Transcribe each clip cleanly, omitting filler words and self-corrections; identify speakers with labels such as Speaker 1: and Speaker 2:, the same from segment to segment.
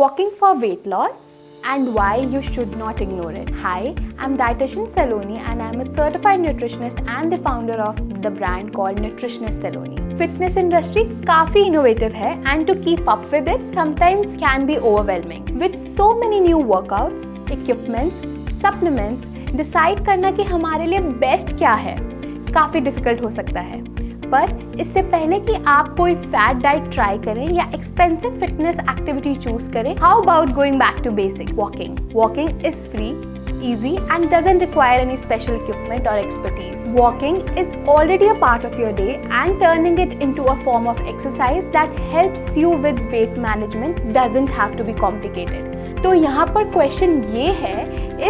Speaker 1: walking for weight loss and why you should not ignore it. Hi, I'm Dietitian Saloni and I'm a certified nutritionist and the founder of the brand called Nutritionist Saloni. Fitness industry काफी innovative है and to keep up with it sometimes can be overwhelming. With so many new workouts, equipments, supplements, decide करना कि हमारे लिए best क्या है काफी difficult हो सकता है. पर इससे पहले कि आप कोई फैट डाइट ट्राई करें या एक्सपेंसिव फिटनेस एक्टिविटी चूज करें, how about going back to basic walking. Walking is free, easy and doesn't require any special equipment or expertise. Walking is already a part of your day and turning it into a form of exercise that helps you with weight management doesn't have to be complicated. तो यहाँ पर question ये है,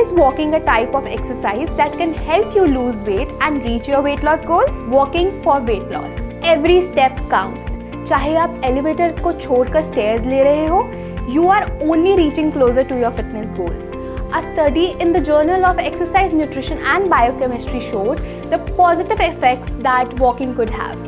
Speaker 1: is walking a type of exercise that can help you lose weight and reach your weight loss goals? Walking for weight loss. Every step counts. चाहे आप elevator को छोड़कर stairs ले रहे हो, you are only reaching closer to your fitness goals. A study in the Journal of Exercise Nutrition and Biochemistry showed the positive effects that walking could have.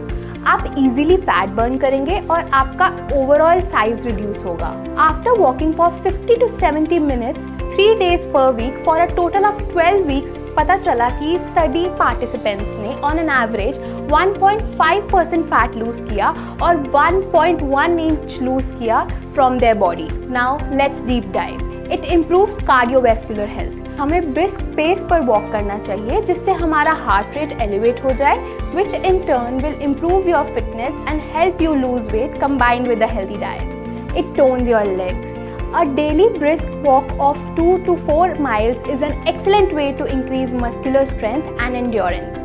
Speaker 1: आप easily fat burn करेंगे और आपका overall size reduce होगा. After walking for 50 to 70 minutes, 3 days per week for a total of 12 weeks, पता चला कि study participants ने on an average 1.5% fat lose किया और 1.1 inch lose किया from their body. Now let's deep dive. It improves cardiovascular health. हमें brisk pace पर walk करना चाहिए जिससे हमारा heart rate elevate हो जाए, which in turn will improve your fitness and help you lose weight combined with a healthy diet. It tones your legs. A daily brisk walk of 2 to 4 miles is an excellent way to increase muscular strength and endurance.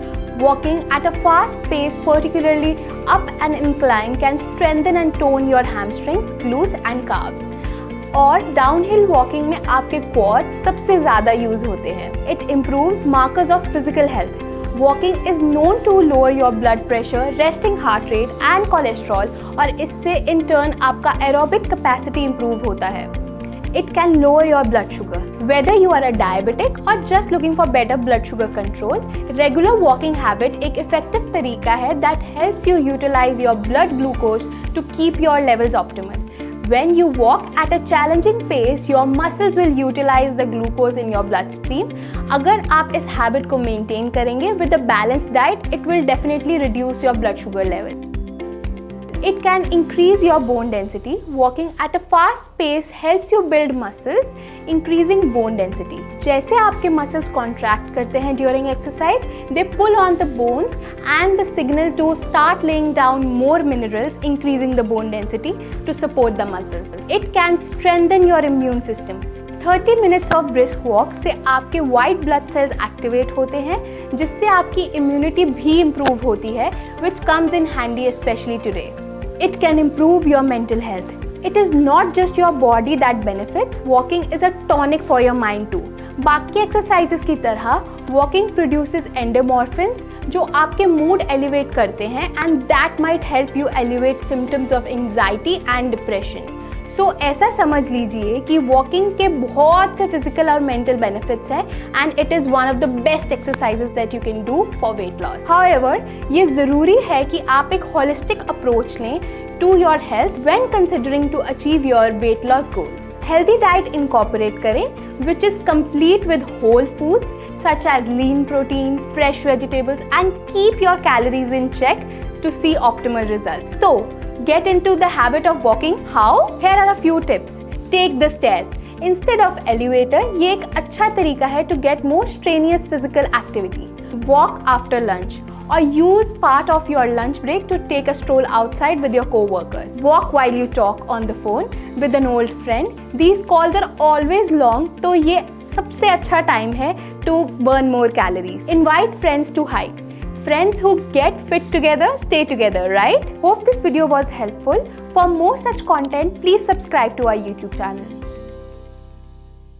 Speaker 1: Walking at a fast pace, particularly up an incline, can strengthen and tone your hamstrings, glutes and calves. और downhill walking में आपके quads सबसे ज़्यादा use होते हैं. It improves markers of physical health. Walking is known to lower your blood pressure, resting heart rate and cholesterol और इससे in turn आपका एरोबिक कैपेसिटी इम्प्रूव होता है. It can lower your blood sugar. Whether you are a diabetic or just looking for better blood sugar control, regular walking habit एक effective तरीका है that helps you utilize your blood glucose to keep your levels optimal. When you walk at a challenging pace, your muscles will utilize the glucose in your bloodstream. अगर आप इस habit को maintain करेंगे with a balanced diet, it will definitely reduce your blood sugar level. It can increase your bone density. Walking at a fast pace helps you build muscles, increasing bone density. जैसे आपके muscles contract करते हैं during exercise, they pull on the bones and the signal to start laying down more minerals, increasing the bone density to support the muscles. It can strengthen your immune system. 30 minutes of brisk walk से आपके white blood cells activate होते हैं जिससे आपकी immunity भी improve होती है, which comes in handy especially today. It can improve your mental health. It is not just your body that benefits. Walking is a tonic for your mind too. बाकी exercises की तरह walking produces endorphins जो आपके mood elevate करते हैं and that might help you elevate symptoms of anxiety and depression. So ऐसा समझ लीजिए कि walking के बहुत से physical और mental benefits हैं and it is one of the best exercises that you can do for weight loss. However, ये ज़रूरी है कि आप एक holistic approach लें to your health when considering to achieve your weight loss goals. Healthy diet incorporate करें which is complete with whole foods such as lean protein, fresh vegetables and keep your calories in check to see optimal results. So, get into the habit of walking. How? Here are a few tips. Take the stairs. Instead of elevator, ये एक अच्छा तरीका है to get more strenuous physical activity. Walk after lunch or use part of your lunch break to take a stroll outside with your co-workers. Walk while you talk on the phone with an old friend. These calls are always long, तो ये सबसे अच्छा time है to burn more calories. Invite friends to hike. Friends who get fit together stay together, right? Hope this video was helpful. For more such content, please subscribe to our YouTube channel.